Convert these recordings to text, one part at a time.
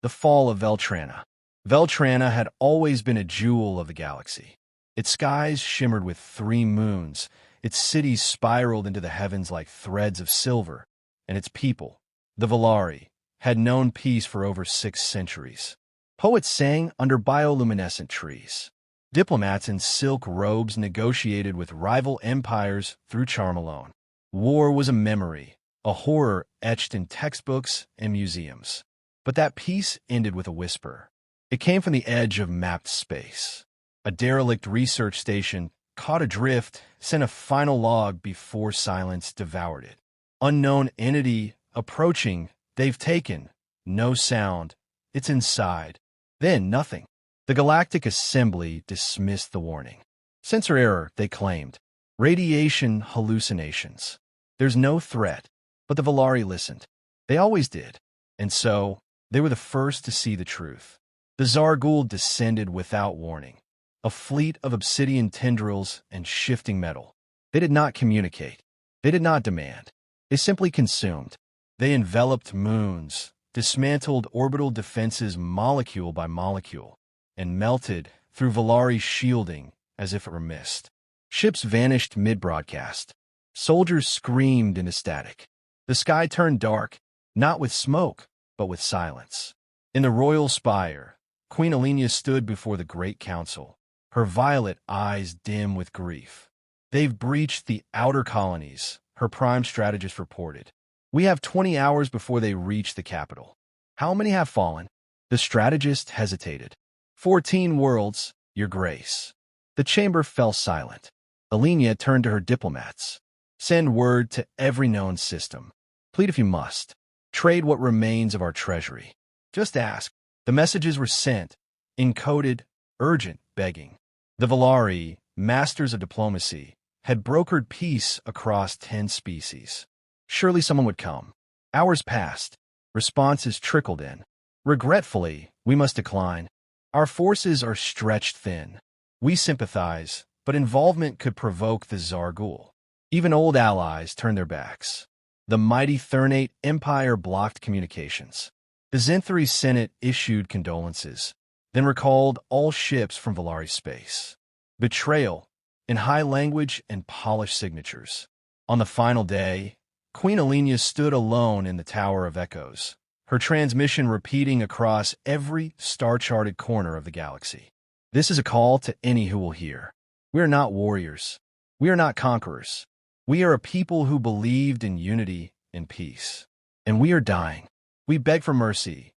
The fall of Trana. Trana had always been a jewel of the galaxy. Its skies shimmered with 3 moons, its cities spiraled into the heavens like threads of silver, and its people, the Velari, had known peace for over 6 centuries. Poets sang under bioluminescent trees. Diplomats in silk robes negotiated with rival empires through charm alone. War was a memory, a horror etched in textbooks and museums. But that peace ended with a whisper. It came from the edge of mapped space. A derelict research station, caught adrift, sent a final log before silence devoured it. Unknown entity approaching, they've taken. No sound. It's inside. Then nothing. The Galactic Assembly dismissed the warning. Sensor error, they claimed. Radiation hallucinations. There's no threat. But the Velari listened. They always did. And so, they were the first to see the truth. The Zargul descended without warning. A fleet of obsidian tendrils and shifting metal. They did not communicate. They did not demand. They simply consumed. They enveloped moons, dismantled orbital defenses molecule by molecule, and melted through Velari's shielding as if it were mist. Ships vanished mid-broadcast. Soldiers screamed into static. The sky turned dark, not with smoke, but with silence. In the royal spire, Queen Alenia stood before the Great Council, her violet eyes dim with grief. They've breached the outer colonies, her prime strategist reported. We have 20 hours before they reach the capital. How many have fallen? The strategist hesitated. 14 worlds, Your Grace. The chamber fell silent. Alenia turned to her diplomats. Send word to every known system. Plead if you must. Trade what remains of our treasury. Just ask. The messages were sent, encoded, urgent, begging. The Velari, masters of diplomacy, had brokered peace across 10 species. Surely someone would come. Hours passed. Responses trickled in. Regretfully, we must decline. Our forces are stretched thin. We sympathize, but involvement could provoke the Zargul. Even old allies turned their backs. The mighty Thernate Empire blocked communications. The Zenthari Senate issued condolences, then recalled all ships from Velari space. Betrayal, in high language and polished signatures. On the final day, Queen Alenia stood alone in the Tower of Echoes, her transmission repeating across every star-charted corner of the galaxy. This is a call to any who will hear. We are not warriors. We are not conquerors. We are a people who believed in unity and peace. And we are dying. We beg for mercy.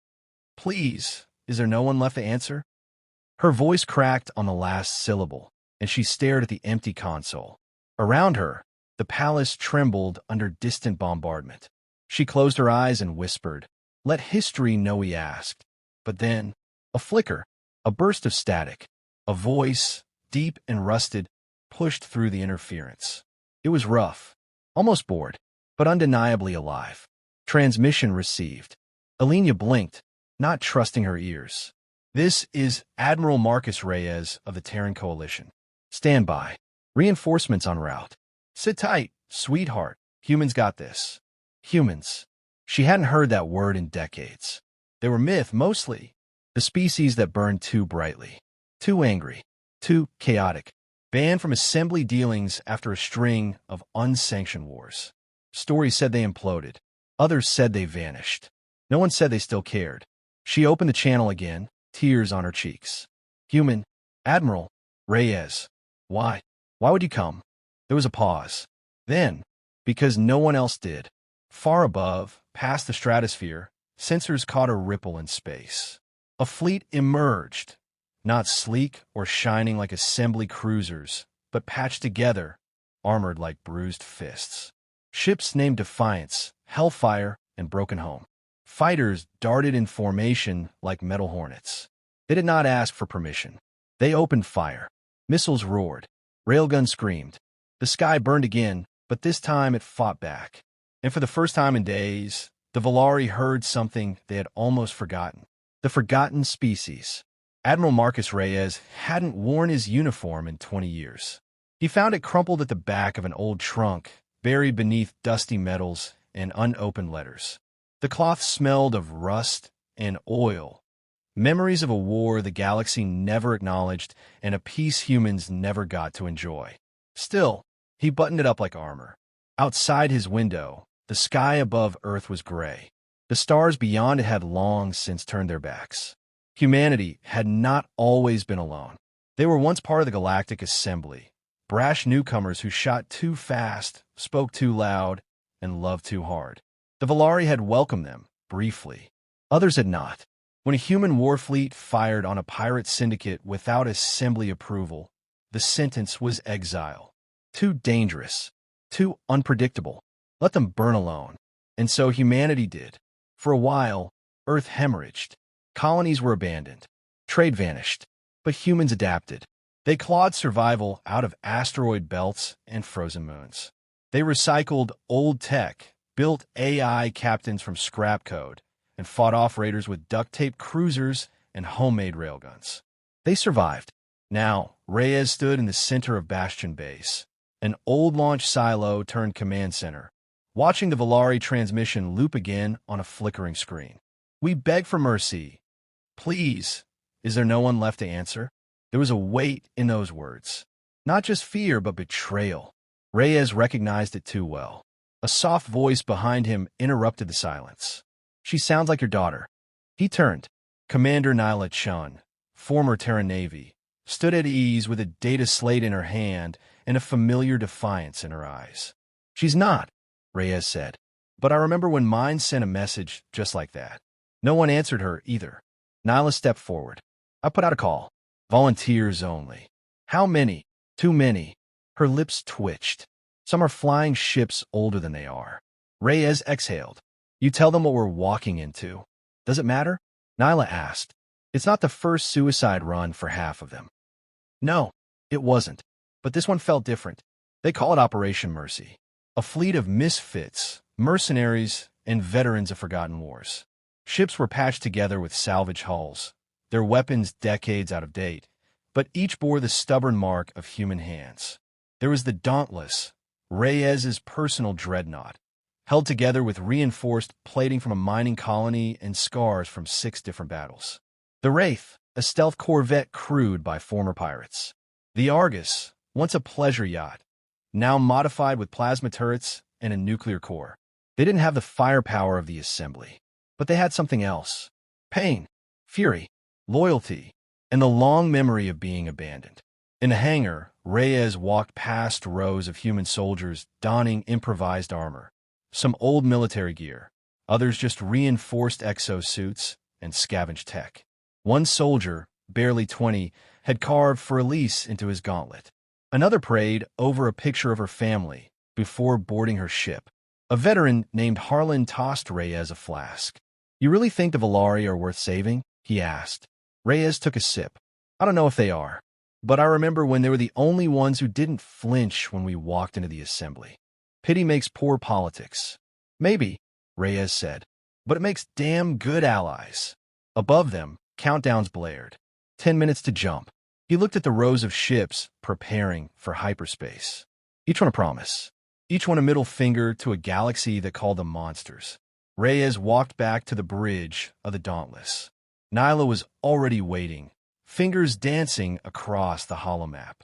Please, is there no one left to answer? Her voice cracked on the last syllable, and she stared at the empty console. Around her, the palace trembled under distant bombardment. She closed her eyes and whispered, "Let history know we asked." But then, a flicker, a burst of static, a voice, deep and rusted, pushed through the interference. It was rough, almost bored, but undeniably alive. Transmission received. Alenia blinked, not trusting her ears. This is Admiral Marcus Reyes of the Terran Coalition. Stand by. Reinforcements en route. Sit tight, sweetheart. Humans got this. Humans. She hadn't heard that word in decades. They were myth, mostly. The species that burned too brightly. Too angry. Too chaotic. Banned from assembly dealings after a string of unsanctioned wars. Stories said they imploded. Others said they vanished. No one said they still cared. She opened the channel again, tears on her cheeks. Human. Admiral. Reyes. Why? Why would you come? There was a pause. Then, because no one else did. Far above, past the stratosphere, sensors caught a ripple in space. A fleet emerged. Not sleek or shining like assembly cruisers, but patched together, armored like bruised fists. Ships named Defiance, Hellfire, and Broken Home. Fighters darted in formation like metal hornets. They did not ask for permission. They opened fire. Missiles roared. Railguns screamed. The sky burned again, but this time it fought back. And for the first time in days, the Velari heard something they had almost forgotten. The forgotten species. Admiral Marcus Reyes hadn't worn his uniform in 20 years. He found it crumpled at the back of an old trunk, buried beneath dusty metals and unopened letters. The cloth smelled of rust and oil. Memories of a war the galaxy never acknowledged and a peace humans never got to enjoy. Still, he buttoned it up like armor. Outside his window, the sky above Earth was gray. The stars beyond it had long since turned their backs. Humanity had not always been alone. They were once part of the Galactic Assembly, brash newcomers who shot too fast, spoke too loud, and loved too hard. The Velari had welcomed them, briefly. Others had not. When a human war fleet fired on a pirate syndicate without Assembly approval, the sentence was exile. Too dangerous. Too unpredictable. Let them burn alone. And so humanity did. For a while, Earth hemorrhaged. Colonies were abandoned. Trade vanished. But humans adapted. They clawed survival out of asteroid belts and frozen moons. They recycled old tech, built AI captains from scrap code, and fought off raiders with duct-tape cruisers and homemade railguns. They survived. Now, Reyes stood in the center of Bastion Base, an old launch silo turned command center, watching the Velari transmission loop again on a flickering screen. We beg for mercy. Please. Is there no one left to answer? There was a weight in those words. Not just fear, but betrayal. Reyes recognized it too well. A soft voice behind him interrupted the silence. She sounds like your daughter. He turned. Commander Nyla Chun, former Terran Navy, stood at ease with a data slate in her hand and a familiar defiance in her eyes. She's not, Reyes said. But I remember when mine sent a message just like that. No one answered her either. Nyla stepped forward. I put out a call. Volunteers only. How many? Too many. Her lips twitched. Some are flying ships older than they are. Reyes exhaled. You tell them what we're walking into. Does it matter? Nyla asked. It's not the first suicide run for half of them. No, it wasn't. But this one felt different. They call it Operation Mercy. A fleet of misfits, mercenaries, and veterans of forgotten wars. Ships were patched together with salvage hulls, their weapons decades out of date, but each bore the stubborn mark of human hands. There was the Dauntless, Reyes's personal dreadnought, held together with reinforced plating from a mining colony and scars from 6 different battles. The Wraith, a stealth corvette crewed by former pirates. The Argus, once a pleasure yacht, now modified with plasma turrets and a nuclear core. They didn't have the firepower of the Assembly, but they had something else. Pain, fury, loyalty, and the long memory of being abandoned. In a hangar, Reyes walked past rows of human soldiers donning improvised armor, some old military gear, others just reinforced exosuits and scavenged tech. One soldier, barely 20, had carved for Elise into his gauntlet. Another prayed over a picture of her family before boarding her ship. A veteran named Harlan tossed Reyes a flask. You really think the Velari are worth saving? He asked. Reyes took a sip. I don't know if they are, but I remember when they were the only ones who didn't flinch when we walked into the Assembly. Pity makes poor politics. Maybe, Reyes said, but it makes damn good allies. Above them, countdowns blared. 10 minutes to jump. He looked at the rows of ships preparing for hyperspace. Each one a promise. Each one a middle finger to a galaxy that called them monsters. Reyes walked back to the bridge of the Dauntless. Nyla was already waiting, fingers dancing across the holomap.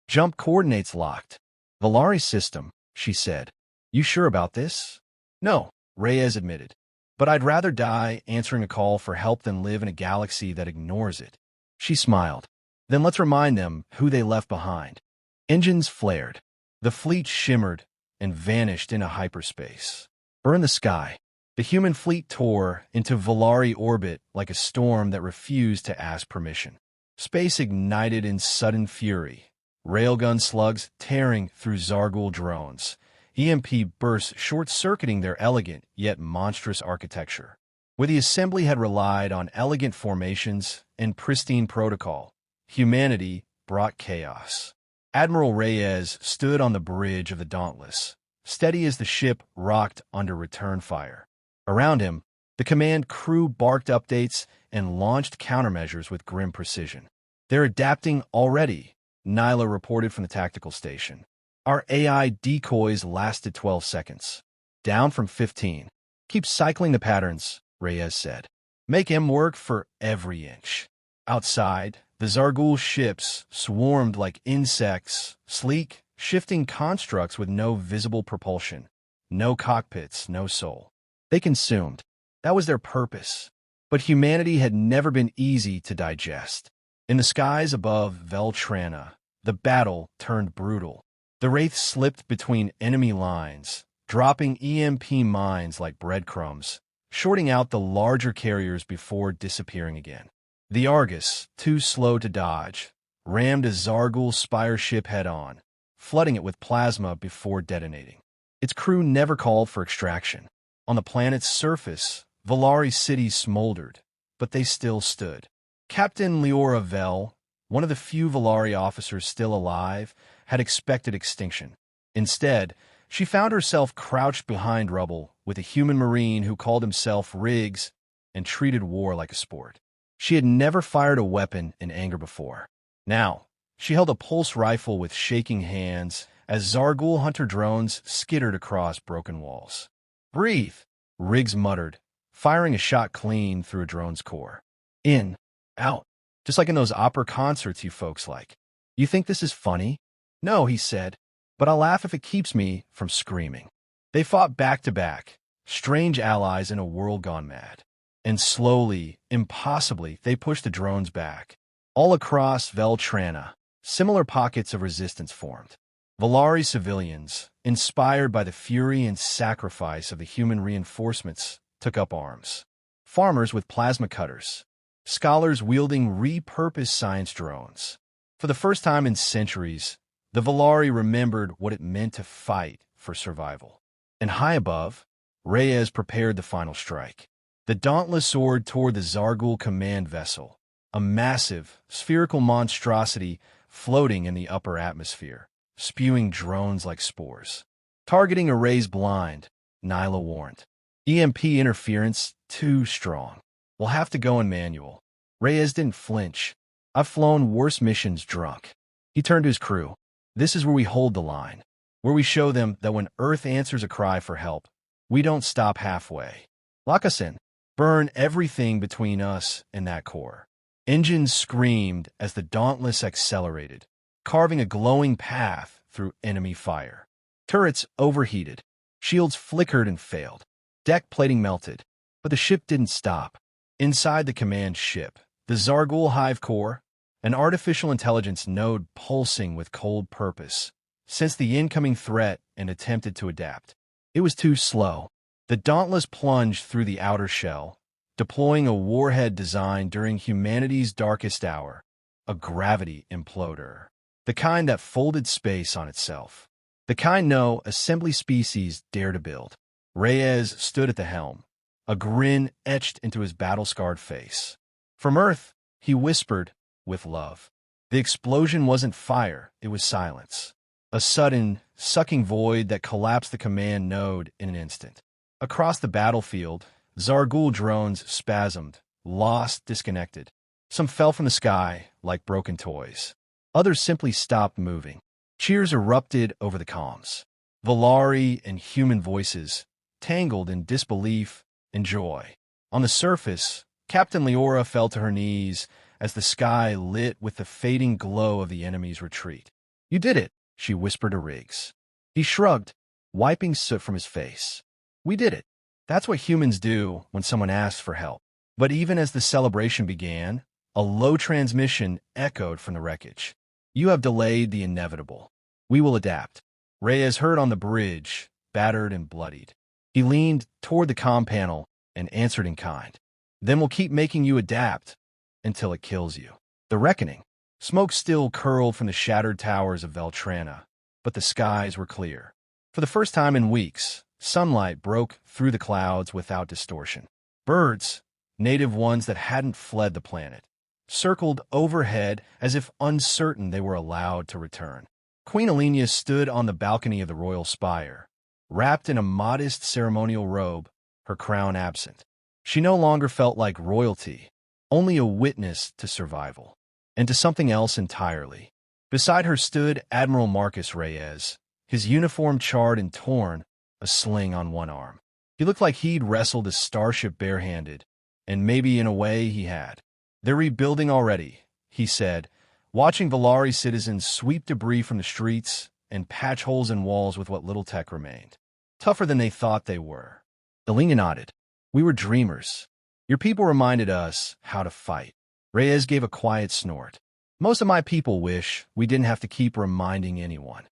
Jump coordinates locked. Velari system, she said. You sure about this? No, Reyes admitted. But I'd rather die answering a call for help than live in a galaxy that ignores it. She smiled. Then let's remind them who they left behind. Engines flared. The fleet shimmered and vanished into hyperspace. Burn the sky. The human fleet tore into Velari orbit like a storm that refused to ask permission. Space ignited in sudden fury. Railgun slugs tearing through Zargul drones. EMP bursts short-circuiting their elegant yet monstrous architecture. Where the Assembly had relied on elegant formations and pristine protocol, humanity brought chaos. Admiral Reyes stood on the bridge of the Dauntless, steady as the ship rocked under return fire. Around him, the command crew barked updates and launched countermeasures with grim precision. They're adapting already, Nyla reported from the tactical station. Our AI decoys lasted 12 seconds, down from 15. Keep cycling the patterns, Reyes said. Make him work for every inch. Outside, the Zargul ships swarmed like insects, sleek, shifting constructs with no visible propulsion. No cockpits, no soul. They consumed. That was their purpose. But humanity had never been easy to digest. In the skies above Veltrana, the battle turned brutal. The Wraith slipped between enemy lines, dropping EMP mines like breadcrumbs, shorting out the larger carriers before disappearing again. The Argus, too slow to dodge, rammed a Zargul spire ship head-on, flooding it with plasma before detonating. Its crew never called for extraction. On the planet's surface, Velari cities smoldered, but they still stood. Captain Leora Vel, one of the few Velari officers still alive, had expected extinction. Instead, she found herself crouched behind rubble with a human marine who called himself Riggs and treated war like a sport. She had never fired a weapon in anger before. Now, she held a pulse rifle with shaking hands as Zargul hunter drones skittered across broken walls. "Breathe," Riggs muttered, firing a shot clean through a drone's core. "In, out, just like in those opera concerts you folks like. You think this is funny?" "No," he said, "but I'll laugh if it keeps me from screaming." They fought back to back, strange allies in a world gone mad. And slowly, impossibly, they pushed the drones back. All across Veltrana, similar pockets of resistance formed. Velari civilians, inspired by the fury and sacrifice of the human reinforcements, took up arms. Farmers with plasma cutters, scholars wielding repurposed science drones. For the first time in centuries, the Velari remembered what it meant to fight for survival. And high above, Reyes prepared the final strike. The dauntless soared toward the Zargul command vessel, a massive, spherical monstrosity floating in the upper atmosphere, spewing drones like spores. "Targeting arrays blind," Nyla warned. "EMP interference too strong. We'll have to go in manual." Reyes didn't flinch. "I've flown worse missions drunk." He turned to his crew. "This is where we hold the line, where we show them that when Earth answers a cry for help, we don't stop halfway. Lock us in. Burn everything between us and that core." Engines screamed as the Dauntless accelerated, carving a glowing path through enemy fire. Turrets overheated. Shields flickered and failed. Deck plating melted. But the ship didn't stop. Inside the command ship, the Zargul hive core, an artificial intelligence node pulsing with cold purpose, sensed the incoming threat and attempted to adapt. It was too slow. The Dauntless plunged through the outer shell, deploying a warhead designed during humanity's darkest hour, a gravity imploder, the kind that folded space on itself, the kind no assembly species dare to build. Reyes stood at the helm, a grin etched into his battle-scarred face. From Earth, he whispered, with love. The explosion wasn't fire, it was silence. A sudden, sucking void that collapsed the command node in an instant. Across the battlefield, Zargul drones spasmed, lost, disconnected. Some fell from the sky like broken toys. Others simply stopped moving. Cheers erupted over the comms. Velari and human voices, tangled in disbelief and joy. On the surface, Captain Leora fell to her knees as the sky lit with the fading glow of the enemy's retreat. "You did it," she whispered to Riggs. He shrugged, wiping soot from his face. "We did it. That's what humans do when someone asks for help." But even as the celebration began, a low transmission echoed from the wreckage. "You have delayed the inevitable. We will adapt." Reyes heard on the bridge, battered and bloodied. He leaned toward the comm panel and answered in kind. "Then we'll keep making you adapt until it kills you." The reckoning. Smoke still curled from the shattered towers of Veltrana, but the skies were clear. For the first time in weeks, sunlight broke through the clouds without distortion. Birds, native ones that hadn't fled the planet, circled overhead as if uncertain they were allowed to return. Queen Alenia stood on the balcony of the royal spire, wrapped in a modest ceremonial robe, her crown absent. She no longer felt like royalty, only a witness to survival, and to something else entirely. Beside her stood Admiral Marcus Reyes, his uniform charred and torn, a sling on one arm. He looked like he'd wrestled a starship barehanded, And maybe in a way he had. "They're rebuilding already," he said, watching Velari citizens sweep debris from the streets and patch holes in walls with what little tech remained. Tougher than they thought they were. Elena nodded. "We were dreamers. Your people reminded us how to fight." Reyes gave a quiet snort. "Most of my people wish we didn't have to keep reminding anyone."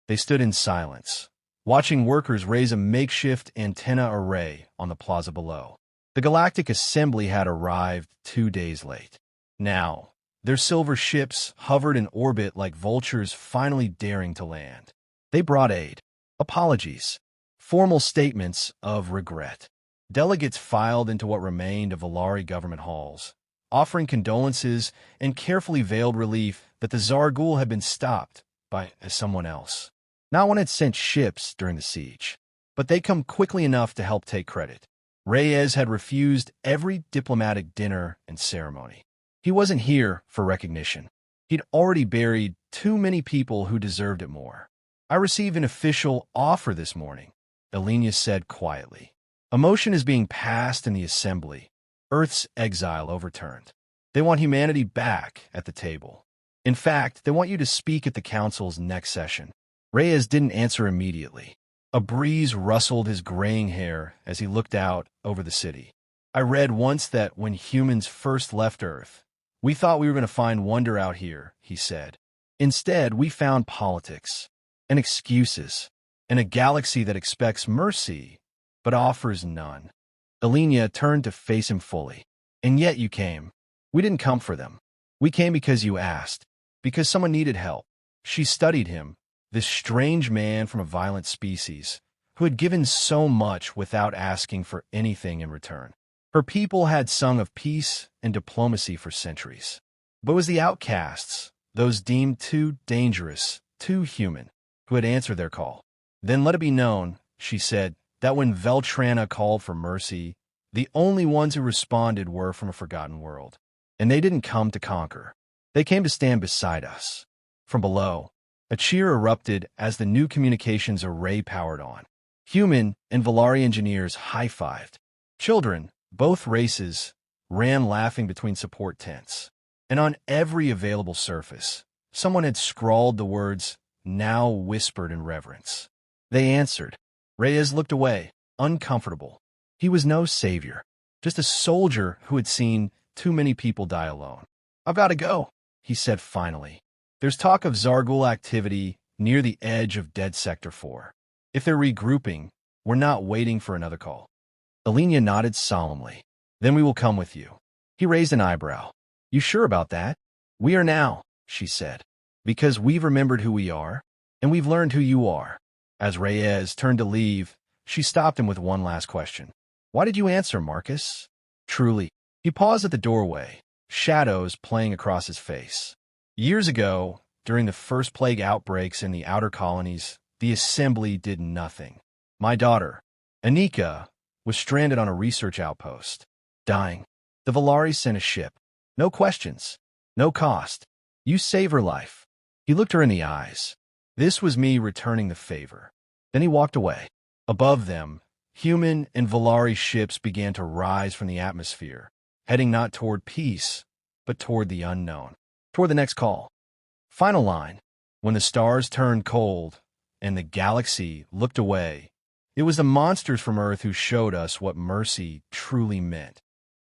They stood in silence, watching workers raise a makeshift antenna array on the plaza below. The Galactic Assembly had arrived 2 days late. Now, their silver ships hovered in orbit like vultures finally daring to land. They brought aid, apologies, formal statements of regret. Delegates filed into what remained of Velari government halls, offering condolences and carefully veiled relief that the Zargul had been stopped by someone else. Not one had sent ships during the siege, but they come quickly enough to help take credit. Reyes had refused every diplomatic dinner and ceremony. He wasn't here for recognition. He'd already buried too many people who deserved it more. "I received an official offer this morning," Elena said quietly. "A motion is being passed in the Assembly. Earth's exile overturned. They want humanity back at the table. In fact, they want you to speak at the Council's next session." Reyes didn't answer immediately. A breeze rustled his graying hair as he looked out over the city. "I read once that when humans first left Earth, we thought we were going to find wonder out here," he said. "Instead, we found politics and excuses and a galaxy that expects mercy but offers none." Elena turned to face him fully. "And yet you came. We didn't come for them. We came because you asked, because someone needed help." She studied him, this strange man from a violent species, who had given so much without asking for anything in return. Her people had sung of peace and diplomacy for centuries. But it was the outcasts, those deemed too dangerous, too human, who had answered their call. "Then let it be known," she said, "that when Trana called for mercy, the only ones who responded were from a forgotten world. And they didn't come to conquer. They came to stand beside us." From below, a cheer erupted as the new communications array powered on. Human and Velari engineers high-fived. Children, both races, ran laughing between support tents. And on every available surface, someone had scrawled the words, "Now whispered in reverence." They answered. Reyes looked away, uncomfortable. He was no savior, just a soldier who had seen too many people die alone. "I've got to go," he said finally. "There's talk of Zargul activity near the edge of Dead Sector 4. If they're regrouping, we're not waiting for another call." Elena nodded solemnly. "Then we will come with you." He raised an eyebrow. "You sure about that?" "We are now," she said, "because we've remembered who we are, and we've learned who you are." As Reyes turned to leave, she stopped him with one last question. "Why did you answer, Marcus?" "Truly." He paused at the doorway, shadows playing across his face. "Years ago, during the first plague outbreaks in the outer colonies, the Assembly did nothing. My daughter, Anika, was stranded on a research outpost, dying. The Velari sent a ship. No questions, no cost. You save her life." He looked her in the eyes. "This was me returning the favor." Then he walked away. Above them, human and Velari ships began to rise from the atmosphere, heading not toward peace, but toward the unknown, toward the next call. Final line. When the stars turned cold and the galaxy looked away, it was the monsters from Earth who showed us what mercy truly meant.